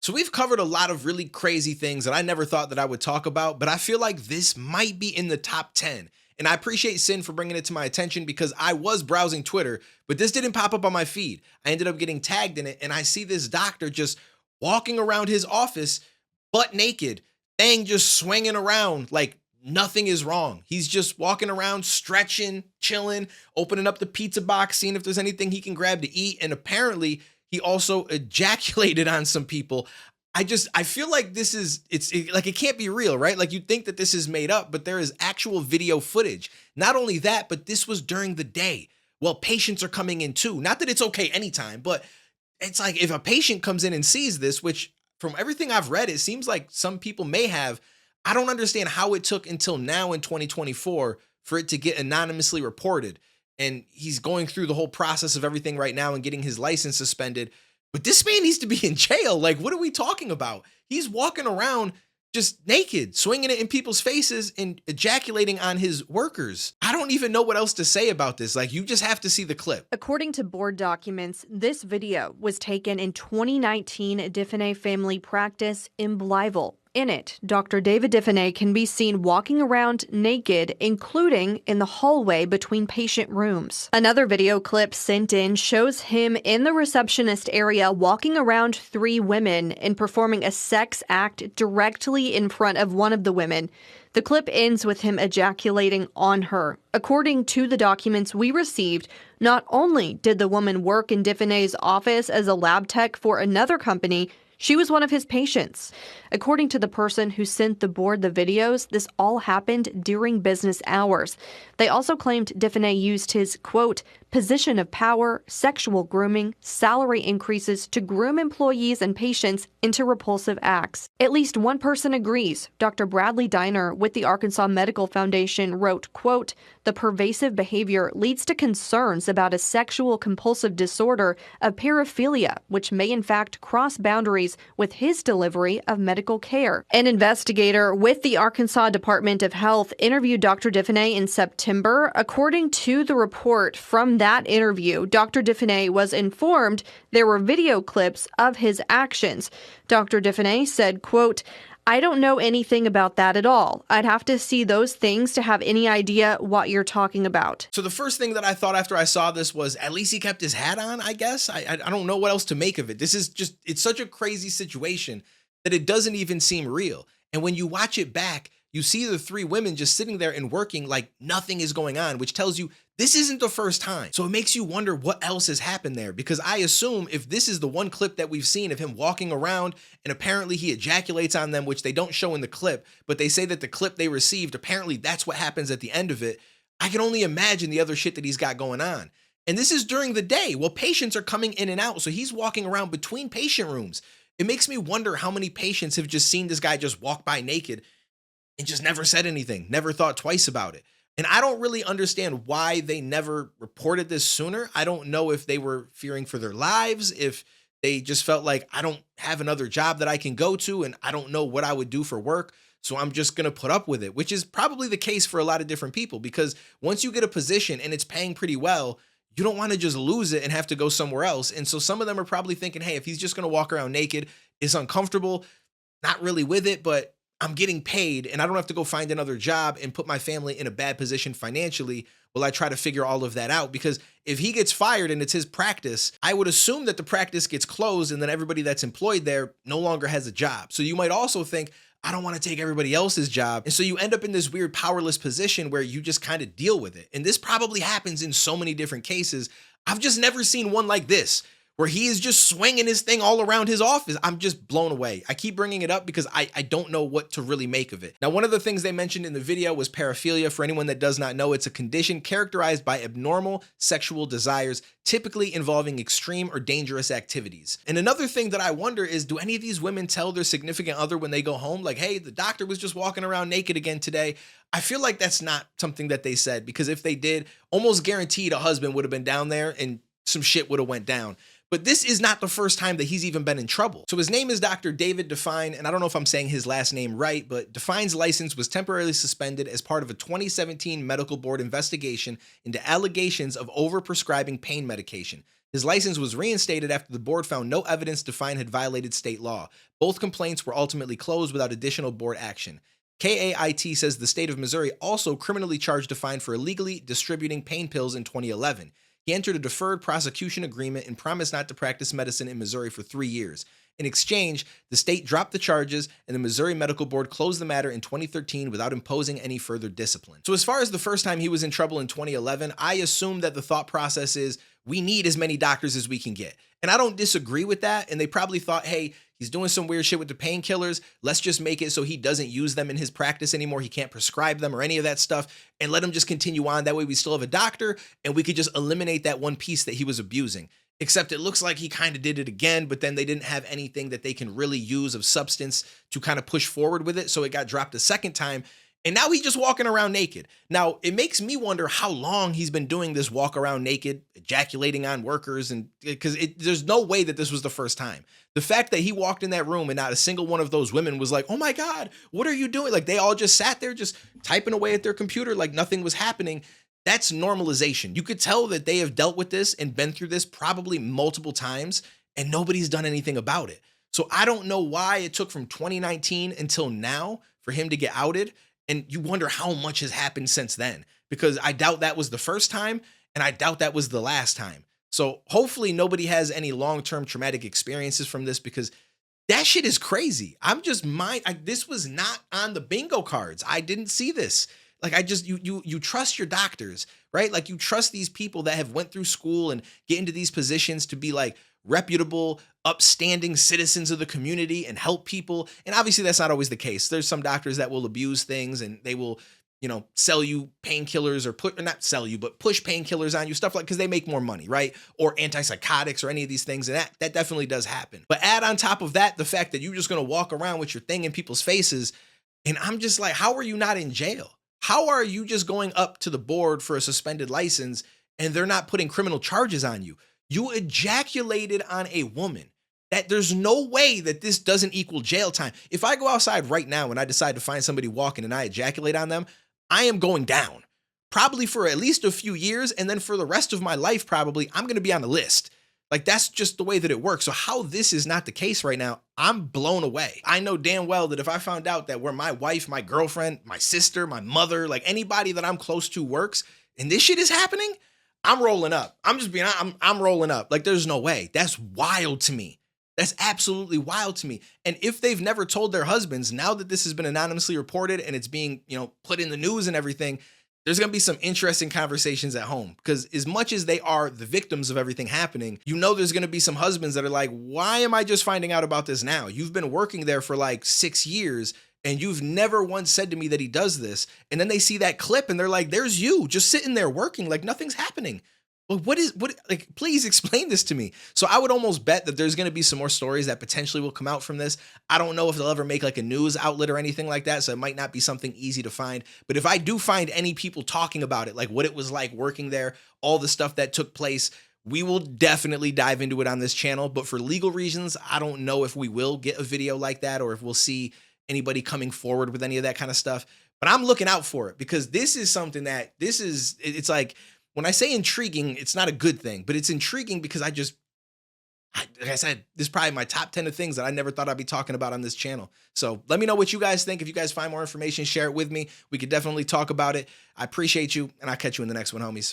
So we've covered a lot of really crazy things that I never thought that I would talk about, but I feel like this might be in the top 10. And I appreciate Sin for bringing it to my attention because I was browsing Twitter, but this didn't pop up on my feed. I ended up getting tagged in it, and I see this doctor just walking around his office butt naked, thing just swinging around like nothing is wrong. He's just walking around, stretching, chilling, opening up the pizza box, seeing if there's anything he can grab to eat. And apparently, he also ejaculated on some people. I feel like like it can't be real, right? Like you'd think that this is made up, but there is actual video footage. Not only that, but this was during the day. Well, patients are coming in too. Not that it's okay anytime, but it's like if a patient comes in and sees this, which from everything I've read, it seems like some people may have. I don't understand how it took until now in 2024 for it to get anonymously reported. And he's going through the whole process of everything right now and getting his license suspended. But this man needs to be in jail. Like, what are we talking about? He's walking around just naked, swinging it in people's faces and ejaculating on his workers. I don't even know what else to say about this. Like, you just have to see the clip. According to board documents, this video was taken in 2019 at Diffenay Family Practice in Blytheville. In it, Dr. David Diffenay can be seen walking around naked, including in the hallway between patient rooms. Another video clip sent in shows him in the receptionist area walking around 3 women and performing a sex act directly in front of one of the women. The clip ends with him ejaculating on her. According to the documents we received, not only did the woman work in Diffenay's office as a lab tech for another company, she was one of his patients. According to the person who sent the board the videos, this all happened during business hours. They also claimed Diffenay used his, quote, position of power, sexual grooming, salary increases to groom employees and patients into repulsive acts. At least one person agrees. Dr. Bradley Diner with the Arkansas Medical Foundation wrote, quote, the pervasive behavior leads to concerns about a sexual compulsive disorder of paraphilia, which may in fact cross boundaries with his delivery of medical care. An investigator with the Arkansas Department of Health interviewed Dr. Diffenay in September. According to the report from that interview, Dr. Diffenay was informed there were video clips of his actions. Dr. Diffenay said, quote, I don't know anything about that at all. I'd have to see those things to have any idea what you're talking about. So the first thing that I thought after I saw this was at least he kept his hat on, I guess. I don't know what else to make of it. This is just, it's such a crazy situation that it doesn't even seem real. And when you watch it back, you see the 3 women just sitting there and working like nothing is going on, which tells you this isn't the first time. So it makes you wonder what else has happened there, because I assume if this is the one clip that we've seen of him walking around and apparently he ejaculates on them, which they don't show in the clip, but they say that the clip they received, apparently that's what happens at the end of it. I can only imagine the other shit that he's got going on. And this is during the day. Well, patients are coming in and out. So he's walking around between patient rooms. It makes me wonder how many patients have just seen this guy just walk by naked and just never said anything, never thought twice about it. And I don't really understand why they never reported this sooner. I don't know if they were fearing for their lives, if they just felt like I don't have another job that I can go to and I don't know what I would do for work, so I'm just going to put up with it, which is probably the case for a lot of different people, because once you get a position and it's paying pretty well, you don't want to just lose it and have to go somewhere else. And so some of them are probably thinking, hey, if he's just going to walk around naked, it's uncomfortable, not really with it, but I'm getting paid and I don't have to go find another job and put my family in a bad position financially. Well, I try to figure all of that out, because if he gets fired and it's his practice, I would assume that the practice gets closed and then everybody that's employed there no longer has a job. So you might also think, I don't want to take everybody else's job. And so you end up in this weird powerless position where you just kind of deal with it. And this probably happens in so many different cases. I've just never seen one like this, where he is just swinging his thing all around his office. I'm just blown away. I keep bringing it up because I don't know what to really make of it. Now, one of the things they mentioned in the video was paraphilia. For anyone that does not know, it's a condition characterized by abnormal sexual desires, typically involving extreme or dangerous activities. And another thing that I wonder is, do any of these women tell their significant other when they go home, like, hey, the doctor was just walking around naked again today? I feel like that's not something that they said, because if they did, almost guaranteed a husband would have been down there and some shit would have went down. But this is not the first time that he's even been in trouble. So his name is Dr. David Define, and I don't know if I'm saying his last name right, but Define's license was temporarily suspended as part of a 2017 medical board investigation into allegations of overprescribing pain medication. His license was reinstated after the board found no evidence Define had violated state law. Both complaints were ultimately closed without additional board action. KAIT says the state of Missouri also criminally charged Define for illegally distributing pain pills in 2011. He entered a deferred prosecution agreement and promised not to practice medicine in Missouri for 3 years. In exchange, the state dropped the charges, and the Missouri Medical Board closed the matter in 2013 without imposing any further discipline. So, as far as the first time he was in trouble in 2011, I assume that the thought process is we need as many doctors as we can get. And I don't disagree with that. And they probably thought, hey, he's doing some weird shit with the painkillers. Let's just make it so he doesn't use them in his practice anymore. He can't prescribe them or any of that stuff, and let him just continue on. That way we still have a doctor and we could just eliminate that one piece that he was abusing. Except it looks like he kind of did it again, but then they didn't have anything that they can really use of substance to kind of push forward with it. So it got dropped a second time. And now he's just walking around naked. Now, it makes me wonder how long he's been doing this walk around naked, ejaculating on workers, and because there's no way that this was the first time. The fact that he walked in that room and not a single one of those women was like, oh my God, what are you doing? Like, they all just sat there just typing away at their computer like nothing was happening. That's normalization. You could tell that they have dealt with this and been through this probably multiple times, and nobody's done anything about it. So I don't know why it took from 2019 until now for him to get outed. And you wonder how much has happened since then, because I doubt that was the first time, and I doubt that was the last time. So hopefully nobody has any long-term traumatic experiences from this, because that shit is crazy. This was not on the bingo cards. I didn't see this. Like, you trust your doctors, right? Like, you trust these people that have went through school and get into these positions to be like reputable, upstanding citizens of the community and help people. And obviously that's not always the case. There's some doctors that will abuse things, and they will, sell you painkillers, or not sell you, but push painkillers on you, stuff like, because they make more money, right? Or antipsychotics or any of these things. And that definitely does happen. But add on top of that, the fact that you're just going to walk around with your thing in people's faces. And I'm just like, how are you not in jail? How are you just going up to the board for a suspended license and they're not putting criminal charges on you? You ejaculated on a woman. That there's no way that this doesn't equal jail time. If I go outside right now and I decide to find somebody walking and I ejaculate on them, I am going down. Probably for at least a few years, and then for the rest of my life, probably, I'm going to be on the list. Like, that's just the way that it works. So how this is not the case right now, I'm blown away. I know damn well that if I found out that where my wife, my girlfriend, my sister, my mother, like anybody that I'm close to works, and this shit is happening, I'm rolling up. I'm rolling up. Like, there's no way. That's wild to me. That's absolutely wild to me. And if they've never told their husbands, now that this has been anonymously reported and it's being, put in the news and everything, there's going to be some interesting conversations at home, because as much as they are the victims of everything happening, there's going to be some husbands that are like, why am I just finding out about this now? You've been working there for like 6 years and you've never once said to me that he does this. And then they see that clip and they're like, there's you just sitting there working like nothing's happening. Well, please explain this to me. So I would almost bet that there's going to be some more stories that potentially will come out from this. I don't know if they'll ever make like a news outlet or anything like that, so it might not be something easy to find. But if I do find any people talking about it, like what it was like working there, all the stuff that took place, we will definitely dive into it on this channel. But for legal reasons, I don't know if we will get a video like that, or if we'll see anybody coming forward with any of that kind of stuff. But I'm looking out for it, because this is something that it's like, when I say intriguing, it's not a good thing, but it's intriguing because like I said, this is probably my top 10 of things that I never thought I'd be talking about on this channel. So let me know what you guys think. If you guys find more information, share it with me. We could definitely talk about it. I appreciate you, and I'll catch you in the next one, homies.